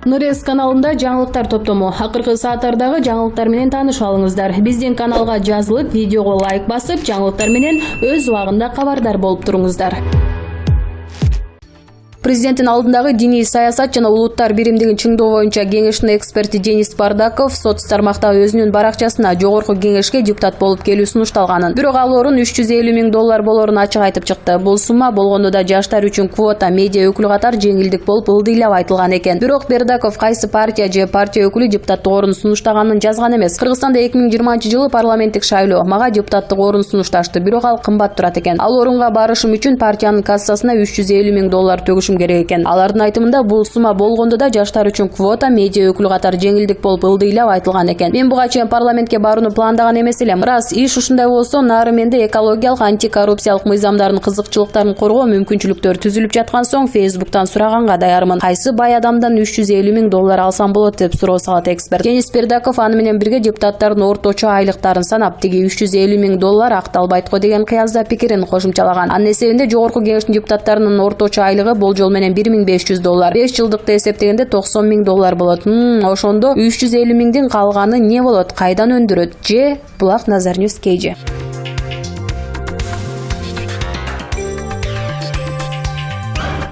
Нурес каналында жаңылыктар топтому. Акыркы сааттардагы жаңылыктар менен таанышып алыңыздар. Биздин каналга жазылып, видеого лайк басып, жаңылыктар менен өз убагында кабардар болуп туруңуздар. Президенттин алдындагы диний саясат жана улуттар биримдигин чыңдоо боюнча кеңештин эксперти Денис Бардаков соц тармакта өзүнүн баракчасына жогорку кеңешке депутат болуп келүү сунушталганын, бирок ал орун $350 миң болорун ачык айтып чыкты. Бул сумма болгондо да жаштар үчүн квота, медиа өкүлү катар жеңилдик болуп ылдыйлап айтылган экен. Бирок Бардаков кайсы партия же партия өкүлү депутаттык орун сунуштаганын жазган эмес. Кыргызстанда 2020-жылы парламенттик шайлоо, мага депутаттык орун сунушташты, бирок ал кымбат турат экен. Ал орунга барышым үчүн партиянын кассасына $350 миң төгүшүм керек экен. Алардын айтымында бул сумма болгондо да жаштар үчүн квота, медиа өкүлү катар жеңилдик болуп ылдыйлап айтылган экен. Мен буга чейин парламентке барууну пландаган эмес элем. Рас, иш ушундай болсо, нары менде экологиялык, антикоррупциялык мыйзамдардын кызыкчылыктарын коргоо мүмкүнчүлүктөр түзүлүп жаткан соң Facebook'тан сураганга даярмын. Кайсы бай адамдан $350 миң алсам болот деп суроо салат эксперт. Денис Бардаков аны менен бирге депутаттардын орточо айлыктарын санап, тиги $350 миң акталбайт го деген кыязда пикирин кошумчалаган. Анын эсебинде жогорку кеңештин депутаттарынын орточо айлыгы болжол менен $1.500, 5 жылдыкты эсептегенде $90 миң болот. Ошондо $350 миңдин калганы не болот? Кайдан өндүрөт? Же Булак Назар Ньюс KG.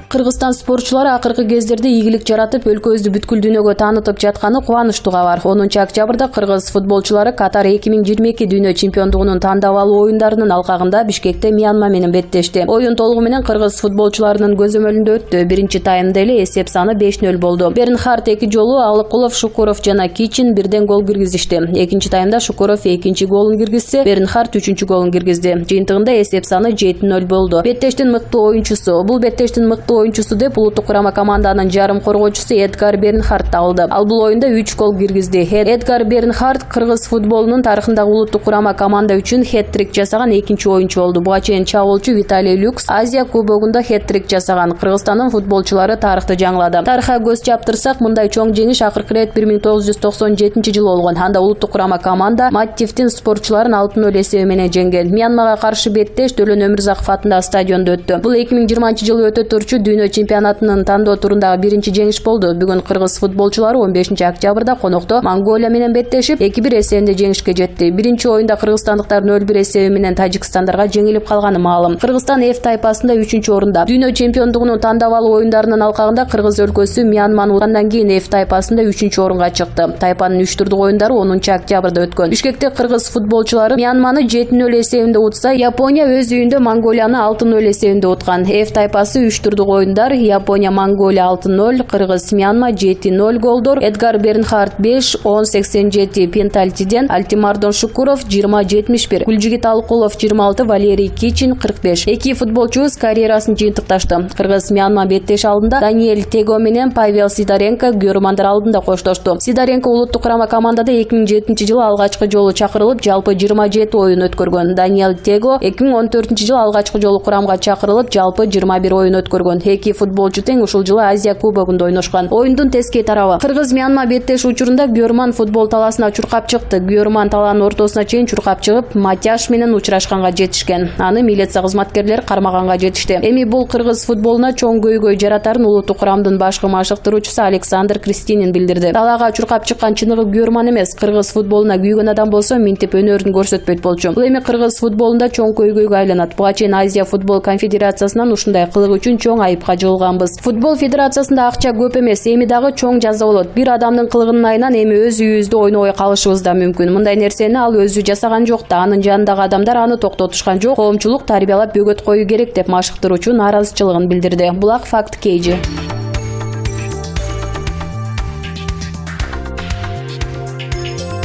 Кыргызстан спортчулары акыркы кездерде ийгилик жаратып, өлкөбүздү бүткүл дүйнөгө таанытып жатканы кубанычтуу кабар. 10-октябрда кыргыз футболчулары Катар 2022 дүйнө чемпиондугунун тандап алуу оюндарынын алкагында Бишкекте Мьянма менен беттешти. Оюн толугу менен кыргыз футболчуларынын көзөмөлүндө өттү. Биринчи таймда эле эсеп саны 5-0 болду. Бернхард 2 жолу, Алыкулов, Шукуров жана Кичин бирден гол киргизишти. Экинчи таймда Шукуров экинчи голун киргизсе, Бернхард үчүнчү голун киргизди. Жыйынтыгында эсеп саны 7-0 болду. Беттештин мыкты оюнчусу, бул беттештин мыкты оюнчусу деп улуттук курама команданын жарым коргоочусу Эдгар Бернхард алды. Ал бул оюнда 3 гол киргизди. Эдгар Бернхард кыргыз футболунун тарыхындагы улуттук курама команда үчүн хет-трик жасаган экинчи оюнчу болду. Буга чейин чабуулчу Виталий Люкс Азия кубогунда хет-трик жасаган. Кыргызстандын футболчулары тарыхты жаңылады. Тарыхка көз чаптырсак, мындай чоң жеңиш акыркы ирет 1997-жылы болгон. Анда улуттук курама команда Маттифтин спортчуларын 6-0 эсеби менен жеңген. Мьянмага каршы беттеш Төлөн Өмүрзаков атындагы стадиондо өттү. Бул 2020-жылы өтө турчу дүйнө чемпионатынын тандоо турундагы биринчи жеңиш болду. Бүгүн кыргыз футболчулары 15-октябрда конокто Монголия менен беттешип 2-1 эсебинде жеңишке жетти. Биринчи оюнда кыргызстандыктар 0-1 эсеби менен Тажикстандарга жеңилип калганы маалым. Кыргызстан F тайпасында 3-орунда. Дүйнө чемпиондугунун тандап алуу оюндарынын алкагында кыргыз өлкөсү Мьянманы уткандан кийин F тайпасында 3-орунга чыкты. Тайпанын 3 турдук оюндары 10-октябрда өткөн. Бишкекте кыргыз футболчулары Мьянманы 7-0 эсебинде утса, Япония өз үйүндө Монголияны 6-0 эсебинде уткан. F тайпасы 3 турдук оюндар: Япония Монголия 6-0, Кыргыз Мьянма 7-0 голдор. Эдгар Бернхард 5, 10-87 пентальтиден, Альтимардон Шукуров 20-71, Гүлжигит Алыкулов 26, Валерий Кичин 45. Эки футболчубуз карьерасын жыйынтыкташты. Кыргыз Мьянма беттеш алдында Даниэль Tego менен Павел Сидоренко Германдар алдында коштошту. Сидоренко улуттук курама командада 2007-жылы алгачкы жолу чакырылып, жалпы 27 оюн өткөргөн. Даниэль Tego 2014-жылы алгачкы жолу курамга чакырылып, жалпы 21 оюн өткөргөн. Эки футболчу тең ушул жылы Азия кубогунда ойношкон. Оюндун тескей тарабы: Кыргыз Мьянма беттеш учурунда Герман футбол талаасына чуркап чыкты. Герман талаанын ортосуна чейин чуркап чыгып, Матяш менен учурашканга жетишкен. Аны милиция кызматкерлери кармаганга жетишти. Эми бул кыргыз футболуна чоң көйгөй жаратарын улуттук курамдын башкы машыктыруучусу Александр Кристинин билдирди. Талаага чуркап чыккан чыныгы Герман эмес, кыргыз футболуна күйгөн адам болсо минтип өнөрүн көрсөтпөйт болчу. Бул эми кыргыз футболунда чоң көйгөйгө айланат. Буга чейин Азия футбол конфедерациясынан ушундай кылык үчүн чоң айыпка жыгылганбыз. Футбол федерациясында акча көп эмес, эми дагы чоң жаза болот. Бир адамдын кылыгынын айынан эми өз үйүбүздө ойнобой калышыбыз да мүмкүн. Мындай нерсени ал өзү жасаган жок да, анын жанындагы адамдар аны токтотушкан жок. Коомчулук тарбиялап бөгөт коюу керек деп машыктыруучу нааразычылыгын билдирди. Булак Факт KG.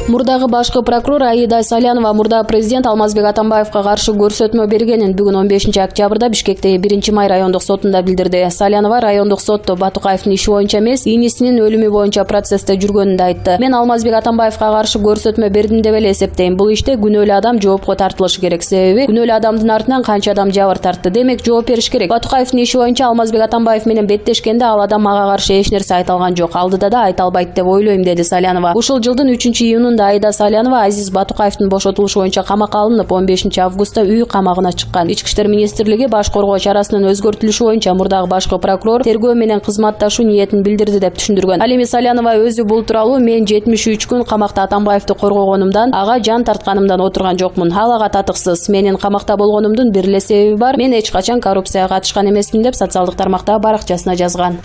Мурдагы башкы прокурор Аида Салянова мурда президент Алмазбек Атамбаевга каршы көрсөтмө бергенин бүгүн 15-октябрда Бишкекте 1-май райондук сотунда билдирди. Салянова райондук сотто Батукаевдин иши боюнча эмес, инисинин өлүмү боюнча процессте жүргөнүн да айтты. Мен Алмазбек Атамбаевга каршы көрсөтмө бердим деп эле эсептейм. Бул иште күнөөлүү адам жоопко тартылышы керек. Себеби күнөөлүү адамдын артынан канча адам жабыр тартты. Демек жооп бериш керек. Батукаевдин иши боюнча Алмазбек Атамбаев менен беттешкенде ал адам мага каршы эч нерсе айта алган жок. Алдыда да айта албайт деп ойлойм, деди Салянова. Ушул жылдын 3-июнунда районунда Айда Салянова Азиз Батукаевдин бошотулушу боюнча камакка алынып 15 августта үй камагына чыккан. Ички иштер министрлиги баш коргоо чарасынын өзгөртүлүшү боюнча мурдагы башкы прокурор тергөө менен кызматташуу ниетин билдирди деп түшүндүргөн. Ал эми Салянова өзү бул тууралуу мен 73 күн камакта Атамбаевди коргогонумдан, ага жан тартканымдан отурган жокмун. Ал ага татыксыз. Менин камакта болгонумдун бир эле себеби бар. Мен эч качан коррупцияга катышкан эмесмин деп социалдык тармактагы баракчасына жазган.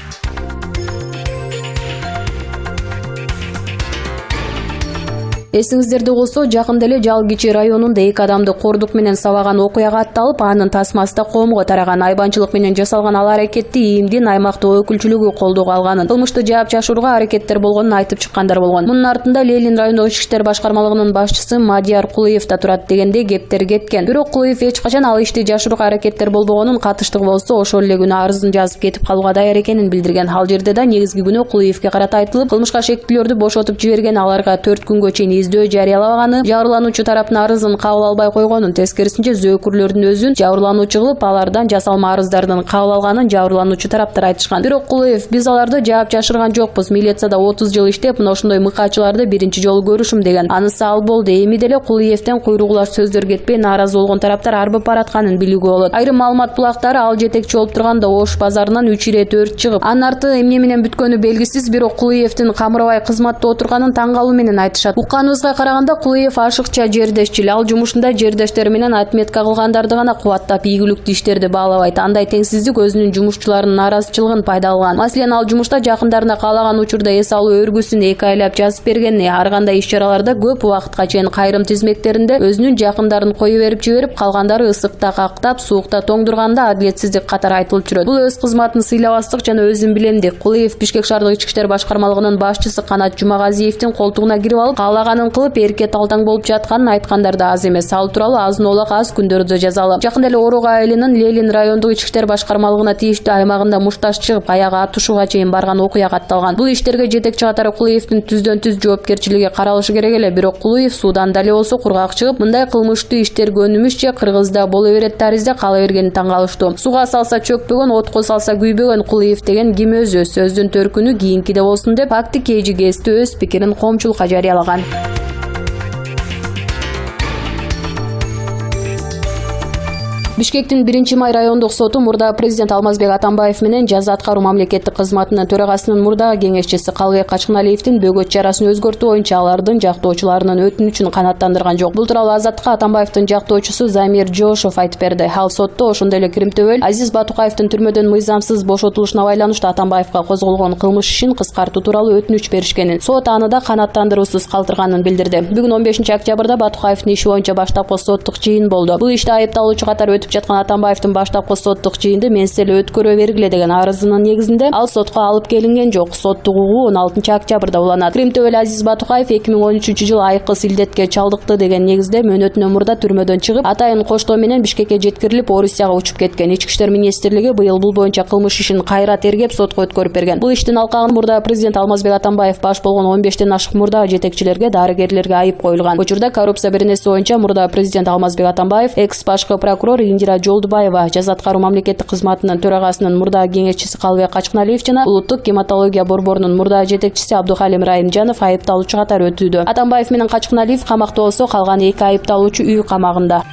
Эсиңиздерде болсо, жакында эле Жалгичи районунда 2 адамды кордук менен сабаган окуяга атталып, анын тасмасы да коомго тараган. Айбанчылык менен жасалган ал аракетти ИИМдин аймактык өкүлчүлүгү колдоого алганын, кылмышты жаап жашырууга аракеттер болгонун айтып чыккандар болгон. Мунун артында Лелин райондук ички иштер башкармалыгынын башчысы Мадияр Кулуев да турат дегенде кептер кеткен. Бирок Кулуев эч качан ал ишти жашырууга аракеттер болбогонун, катыштыгы болсо ошол эле күнү арызын жазып кетип калууга даяр экенин билдирген. Ал жерде да негизги күнөө Кулуевке карата айтылып, кылмышка шектүүлөрдү бошотуп жиберген, аларга 4 күнгө чейин издөө жарыялабаганы, жабырлануучу тараптын арызын кабыл албай койгонун, тескерисинче зөөкүрлөрдүн өзүн жабырлануучу кылып, алардан жасалма арыздардын кабыл алганын жабырлануучу тараптар айтышкан. Бирок Кулуев: "Биз аларды жаап жашырган жокпуз. Милицияда 30 жыл иштеп, мына ошондой мыкаачыларды биринчи жолу көрүшүм" деген. Анысы ал болду. Эми деле Кулуевден куйругулаш сөздөр кетпей, нааразы болгон тараптар арбып баратканын билүүгө болот. Айрым маалымат булактары ал жетекчи болуп турганда Ош базарынан 3 ирет өрт чыгып, анын арты эмне менен бүткөнү белгисиз, бирок Кулуевдин камырбай кызматта отурганын таң калуу менен айтышат. Укканыбызга караганда Кулуев ашыкча жердешчил. Ал жумушунда жердештери менен отметка кылгандарды гана кубаттап, ийгиликтүү иштерди баалабайт. Андай теңсиздик өзүнүн жумушчуларынын нааразычылыгын пайдаланган. Маселен, ал жумушта жакындарына каалаган учурда эс алуу өргүсүн 2 айлап жазып берген. Ар кандай иш-чараларда көп убакытка чейин кайрым тизмектеринде өзүнүн жакындарын кою берип жиберип, калгандары ысыкта кактап, суукта тоңдурганда адилетсиздик катары айтылып жүрөт. Бул өз кызматын сыйлабастык жана өзүн билемдик. Кулуев Бишкек шаардык ички иштер башкармалыгынын башчысы Канат Жумагазиевдин колтугуна кирип алып, каалаганын кылып, эрке талтаң болуп жатканын айткандар да аз эмес. Ал тууралуу азын-оолак аз күндөрдө жазалы. Жакында эле Орук айылынын Лелин райондук ички иштер башкармалыгына тийиштүү аймагында мушташ чыгып, аягы атышууга чейин барган окуя катталган. Бул иштерге жетекчи катары Кулуевдин түздөн-түз жоопкерчилиги каралышы керек эле. Бирок Кулуев суудан дале болсо кургак чыгып, мындай кылмыштуу иштер көнүмүшчө Кыргызда боло берет таризде кала бергени таң калыштуу. Сууга салса чөкпөгөн, отко салса күйбөгөн Кулуев деген ким өзү? Сөздүн төркүнү кийинкиде болсун деп факти KGGS'те өз пикирин коомчулукка жарыялаган. Бишкектин 1-май райондук соту мурда президент Алмазбек Атамбаев менен жаза аткаруу мамлекеттик кызматынын төрагасынын мурдагы кеңешчиси Калыбек Качкыналиевдин бөгөт чарасын өзгөртүү боюнча алардын жактоочуларынын өтүнүчүн канааттандырган жок. Бул тууралуу Азаттыкка Атамбаевдин жактоочусу Замир Жошов айтып берди. Ал сотто ошондой эле Кримтөбөл Азиз Батукаевдин түрмөдөн мыйзамсыз бошотулушуна байланыштуу Атамбаевга козголгон кылмыш ишин кыскартуу тууралуу өтүнүч беришкенин, сот аны да канааттандыруусуз калтырганын билдирди. Бүгүн 15 октябрда Батукаевдин иши боюнча баштапкы соттук жыйын болду. Бул иште айыпталуучу катары жаткан Атамбаевдин баштапкы соттук жыйынды менси эле өткөрө бергиле деген арызынын негизинде ал сотко алып келинген жок. Соттук угуу 16 октябрда уланат. Кримтөбөл Азиз Батукаев 2013-жылы айкыз илдетке чалдыкты деген негизде мөөнөтүнөн мурда түрмөдөн чыгып, атайын коштоо менен Бишкекке жеткирилип, Орусияга учуп кеткен. Ички иштер министрлиги быйыл бул боюнча кылмыш ишин кайра тергеп, сотко өткөрүп берген. Бул иштин алкагын мурда президент Алмазбек Атамбаев баш болгон 15тен ашык мурдагы жетекчилерге, дарыгерлерге айып коюлган. Учурда коррупция беренеси боюнча мурда президент Алмазбек Атамбаев, экс башкы прокурор Индира Жолдубаева, жаза аткаруу мамлекеттик кызматынын төрагасынын мурдагы кеңешчиси Калыбек Качкыналиев жана улуттук гематология борборунун мурдагы жетекчиси Абдухалим Райымжанов айыпталуучу катары өтүүдө. Атамбаев менен Качкыналиев камакта болсо, калган 2 айыпталуучу үй камагында.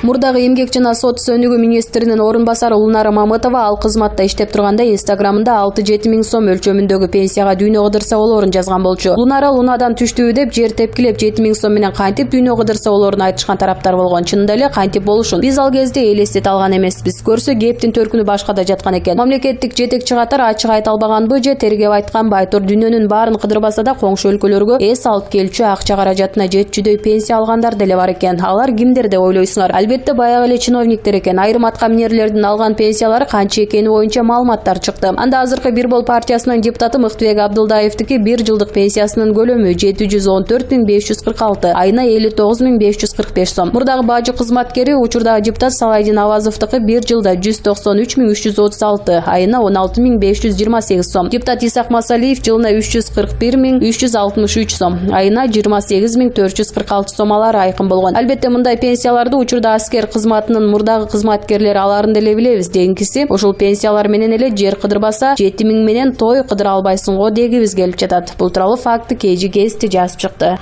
Мурдагы эмгек жана сот сөнүгүү министринин орун басары Улнара Мамытова ал кызматта иштеп турганда Инстаграмында 6-7 миң сом өлчөмүндөгү пенсияга дүйнө кыдырса болорун жазган болчу. Улнара Лунадан түштүбү деп жер тепкилеп 7 миң сом менен кантип дүйнө кыдырса болорун айтышкан тараптар болгон. Чынында эле кантип болушун биз ал кезде элестете алган эмеспиз. Көрсө кептин төркүнү башкада жаткан экен. Мамлекеттик жетекчи катары ачык айта албаганбы же тергеп айтканбы, айтор дүйнөнүн баарын кыдырбаса да коңшу өлкөлөргө эс алып келчү акча каражатына жетчүдөй пенсия алгандар деле бар экен. Алар кимдер деп ойлойсуңар? Албетте баягы эле чиновниктер экен. Айрым атка минерлердин алган пенсиялары канча экени боюнча маалыматтар чыкты. Анда азыркы Бирбол партиясынын депутаты Мыктыбек Абдылдаевдики 1 жылдык пенсиясынын көлөмү 714.546, айына 59.545 сом. Мурдагы бажы кызматкери учурдагы депутат Салайдин Авазовдуку 1 жылда 193.336, айына 16.528 сом. Депутат Исак Масалиев жылына 341.363 сом, айына 28.446 сом алары айкын болгон. Албетте мындай пенсияларды учурда аскер кызматынын мурдагы кызматкерлери аларын деле билебиз. Дегенкиси ушул пенсиялар менен эле жер кыдырбаса 7000 менен той кыдыра албайсың го дегибиз келип жатат. Бул тууралуу факты KG Газети жазып чыкты.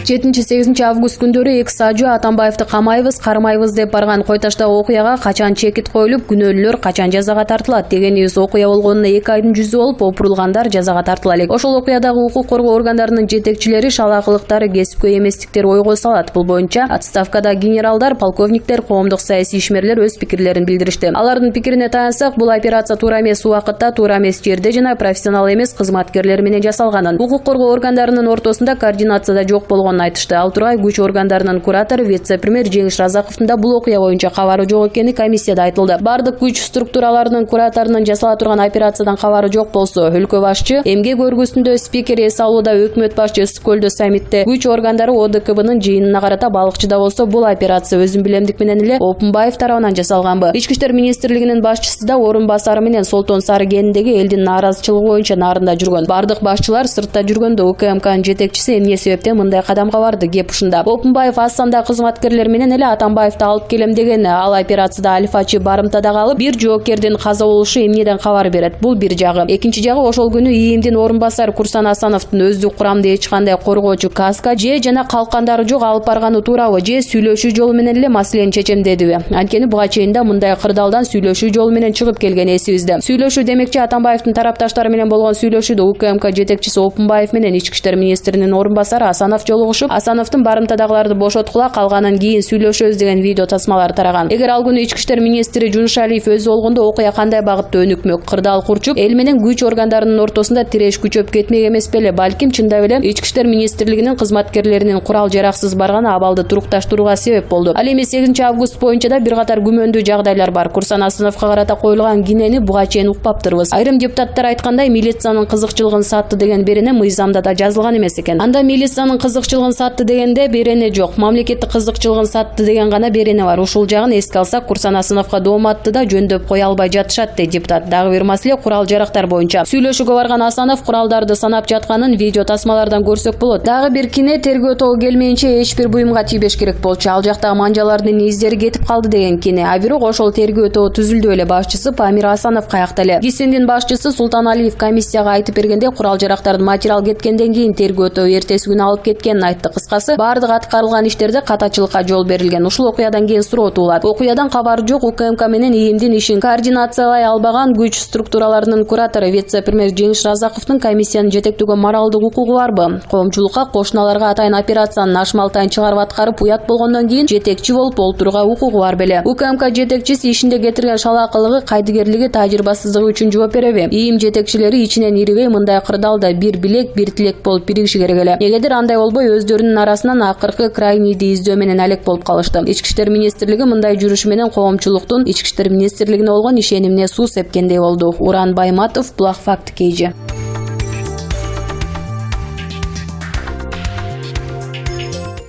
7-8 август күндөрү экс ажы Атамбаевди камайбыз, кармайбыз деп барган Койташта окуяга качан чекит коюлуп, күнөөлүүлөр качан жазага тартылат дегенибиз окуя болгонуна 2 айдын жүзү болуп, опурулгандар жазага тартыла элек. Ошол окуядагы укук коргоо органдарынын жетекчилери шалаакылыктары, кесипкөй эместиктери ойго салат. Бул боюнча отставкада генералдар, полковниктер, коомдук саясий ишмерлер өз пикирлерин билдиришти. Алардын пикирине таянсак, бул операция туура эмес убакытта, туура эмес жерде жана профессионал эмес кызматкерлер менен жасалганын, укук коргоо органдарынын ортосунда координацияда жок болгонун айтышты. Ал тургай күч органдарынын куратору вице-премьер Жеңиш Разаковдун да бул окуя боюнча кабары жок экени комиссияда айтылды. Бардык күч структураларынын кураторунун жасала турган операциядан кабары жок болсо, өлкө башчы эмгек өргүсүндө спикер эс алууда, өкмөт башчы Ысык көлдө саммитте күч органдары ОДКБнын жыйынына карата балыкчыда болсо, бул операция өзүн билемдик менен эле Опунбаев тарабынан жасалганбы? Ички иштер министрлигинин башчысы да орун басары менен Солтон Сарыгенидеги элдин нааразычылыгы боюнча нарында жүргөн. Бардык башчылар сыртта жүргөндө УКМКнын жетекчиси эмне себептен мындай кадамга барды? Геп ушунда. Опунбаев Ассанда кызматкерлер менен эле Атамбаевди алып келем деген. Ал операцияда Алифачы барымтада калып, бир жоокердин каза болушу эмнеден кабар берет? Бул бир жагы. Экинчи жагы, ошол күнү ИИМдин орун басары Курсан Асановдун өздүк курамда эч кандай коргоочу каска же жана калкандары жок алып барганы туурабы, же сүйлөшүү жолу менен эле маселени чечем дедиби? Анткени буга чейин да мындай кырдаалдан сүйлөшүү жолу менен чыгып келген эсибизде. Сүйлөшүү демекчи Атамбаевдин тарапташтары менен болгон сүйлөшүүдө УКМК жетекчиси Опунбаев менен ички иштер министринин орун басары Асанов жолугушуп, Асановдун барымтадагыларды бошоткула, калганын кийин сүйлөшөбүз деген видео тасмалар тараган. Эгер ал күнү ички иштер министри Жунушалиев өзү болгондо окуя кандай багытта өнүкмөк? Кырдаал курчуп, эл менен күч органдарынын ортосунда тиреш күчөп кетмек эмес беле? Балким чындап эле ички иштер министрлигинин кызматкерлеринин курал жараксыз барганы абалды турукташтырууга себеп болду. Ал эми 8 август боюнча да бир катар күмөндүү жагдайлар бар. Курсан Асановго карата коюлган кинени буга чейин укпаптырбыз. Айрым депутаттар айткандай, милициянын кызыкчылыгын сатты деген берене мыйзамда да жазылган эмес экен. Анда милициянын кызыкчылыгын сатты дегенде берене жок, мамлекеттик кызыкчылыгын сатты деген гана берене бар. Ушул жагын эске алсак, Курсан Асановго дооматты да жөндөп кое албай жатышат дейт депутат. Дагы бир маселе курал жарактар боюнча. Сүйлөшүүгө барган Асанов куралдарды санап жатканын видео тасмалардан көрсөк болот. Дагы бир кине тергөө тобу келмейинче эч бир буюмга тийбеш керек болчу. Ал жакта манжалардын издери кетип калды деген кине. А бирок ошол тергөө тобу түзүлдү эле. Башчысы Памир Асанов каякта эле? ГИСИМдин башчысы Султаналиев комиссияга айтып бергенде, курал жарактардын материал кеткенден кийин тергөө тобу эртеси күнү алып кеткенин айтты. Кыскасы, бардык аткарылган иштерде катачылыкка жол берилген. Ушул окуядан кийин суроо туулат. Окуядан кабары жок, УКМК менен ИИМдин ишин координациялай албаган күч структураларынын куратору вице-премьер Жеңиш Разаковдун комиссияны жетектөөгө моралдык укугу барбы? Коомчулукка, кошуналарга атайын операциянын ашмалтайын чыгарып аткарып уят болгондон кийин жетекчи болуп олтурууга укугу бар беле? УКМК жетекчиси ишинде кетирген шалаакылыгы, кайдыгерлиги, тажрыйбасыздыгы үчүн жооп береби? ИИМ жетекчилери ичинен ирибей мындай кырдаалда бир билек, бир тилек болуп биригиши керек эле. Эгердир андай болбой, өздөрүнүн арасынан акыркы крайнийди издөө менен алек болуп калышты. Ички иштер министрлиги мындай жүрүшү менен коомчулуктун ички иштер министрлигине болгон ишенимине суу сепкендей болду. Уран Байматов, Булак Факт KG.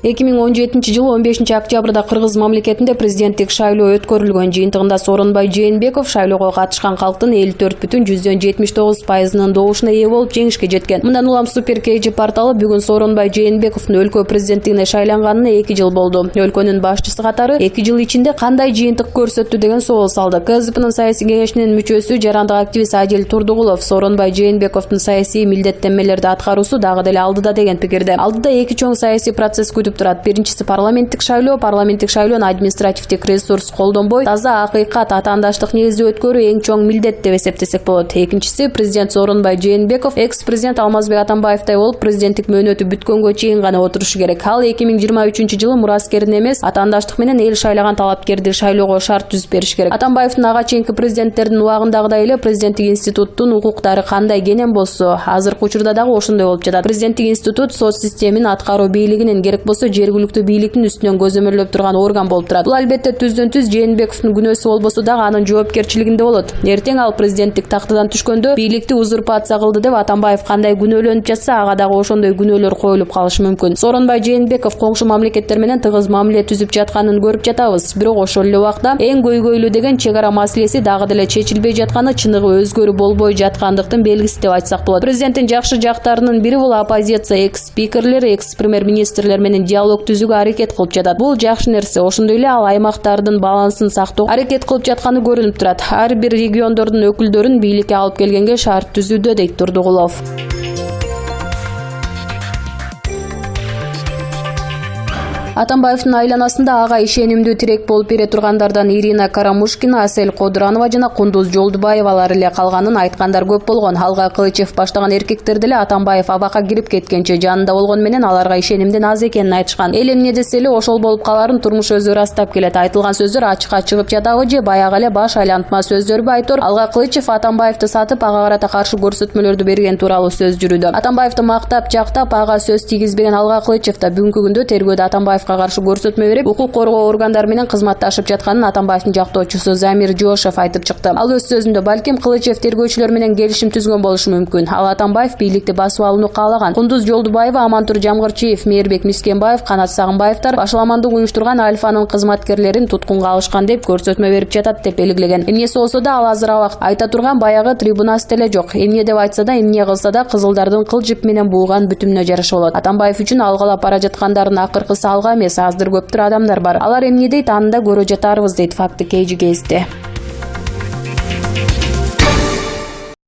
2017 жылы 15 октябрда Кыргыз мамлекетинде президенттик шайлоо өткөрүлгөн. Жыйынтыгында Сооронбай Жээнбеков шайлоого катышкан калктын 54,79%-нын добушуна ээ болуп жеңишке жеткен. Мындан улам Супер KG порталы бүгүн Сооронбай Жээнбековдун өлкө президенттигине шайланганына 2 жыл болду. Өлкөнүн башчысы катары 2 жыл ичинде кандай жыйынтык көрсөттү деген соол салды. КСДПнын саясий кеңешинин мүчөсү, жарандык активист Адил Турдугулов Сооронбай Жээнбековдун саясий милдеттенмелерди аткаруусу дагы деле алдыда деген пикирде. Алдыда 2 чоң саясий процесс күтүп турат. Биринчиси парламенттик шайлоону административдик ресурс колдонбой, таза акыйкат атаандаштык негизде өткөрүү эң чоң милдет деп эсептесек болот. Экинчиси президент Сооронбай Жээнбеков экс-президент Алмазбек Атамбаевтай болуп президенттик мөөнөтү бүткөнгө чейин гана отурушу керек. Ал 2023 жылы мураскерин эмес, атаандаштык менен эл шайлаган талапкерди шайлоого шарт түзүп бериш керек. Атамбаевдин ага чейинки президенттердин убагындагыдай эле президенттик институттун укуктары кандай кенен болсо, азыркы учурда дагы ошондой болуп жатат. Президенттик институт соц системанын аткаруу бийлигинин керек болсо болбосо жергиликтүү бийликтин үстүнөн көзөмөлдөп турган орган болуп турат. Бул албетте түздөн-түз Жээнбековдун күнөөсү болбосо дагы анын жоопкерчилигинде болот. Эртең ал президенттик тактыдан түшкөндө бийликти узурпация кылды деп Атамбаев кандай күнөөлөнүп жатса, ага дагы ошондой күнөөлөр коюлуп калышы мүмкүн. Сооронбай Жээнбеков коңшу мамлекеттер менен тыгыз мамиле түзүп жатканын көрүп жатабыз. Бирок ошол эле убакта эң көйгөйлүү деген чек ара маселеси дагы деле чечилбей жатканы чыныгы өзгөрүү болбой жаткандыктын белгиси деп айтсак болот. Президенттин жакшы жактарынын бири бул оппозиция экс-спикерлер, экс-премьер-министрлер менен диалог түзүүгө аракет кылып жатат. Бул жакшы нерсе. Ошондой эле ал аймактардын балансын сактоого аракет кылып жатканы көрүнүп турат. Ар бир региондордун өкүлдөрүн бийликке алып келгенге шарт түзүүдө, дейт Турдугулов. Атамбаевдин айланасында ага ишенимдүү тирек болуп бере тургандардан Ирина Карамушкина, Асель Кодуранова жана Кундуз Жолдубаевалар эле калганын айткандар көп болгон. Алга Кылычев баштаган эркектер деле Атамбаев абакка кирип кеткенче жанында болгону менен аларга ишенимдин аз экенин айтышкан. Эл эмне десе эле ошол болуп каларын турмуш өзү ырастап келет. Айтылган сөздөр ачыкка чыгып жатабы же баягы эле баш айлантма сөздөрбү айтор? Алга Кылычев Атамбаевди сатып, ага карата каршы көрсөтмөлөрдү берген тууралуу сөз жүрүүдө. Атамбаевди мактап, жактап, ага сөз тийгизбеген Алга Кылычев да бүгүнкү күндө тергөөдө Атамбаев каршы көрсөтмө берип, укук коргоо органдары менен кызматташып жатканын Атамбаевдин жактоочусу Замир Жошев айтып чыкты. Ал өз сөзүндө балким Кылычев тергөөчүлөр менен келишим түзгөн болушу мүмкүн. Ал Атамбаев бийликти басып алууну каалаган. Кундуз Жолдубаева, Амантур Жамгырчиев, Мээрбек Мискенбаев, Канат Сагынбаевдар башаламандык уюштурган Альфанын кызматкерлерин туткунга алышкан деп көрсөтмө берип жатат деп белгилеген. Эмнеси болсо да ал азыр абак айта турган баягы трибунасы деле жок. Эмне деп айтса да, эмне кылса да кызылдардын кылжып менен бууган бүтүмүнө жараша болот. Атамбаев үчүн алгалап бара жаткандардын акыркысы алга эмес, аздыр көптүр адамдар бар. Алар эмне дейт, аны да көрө жатарбыз, дейт Факты KG Кезде.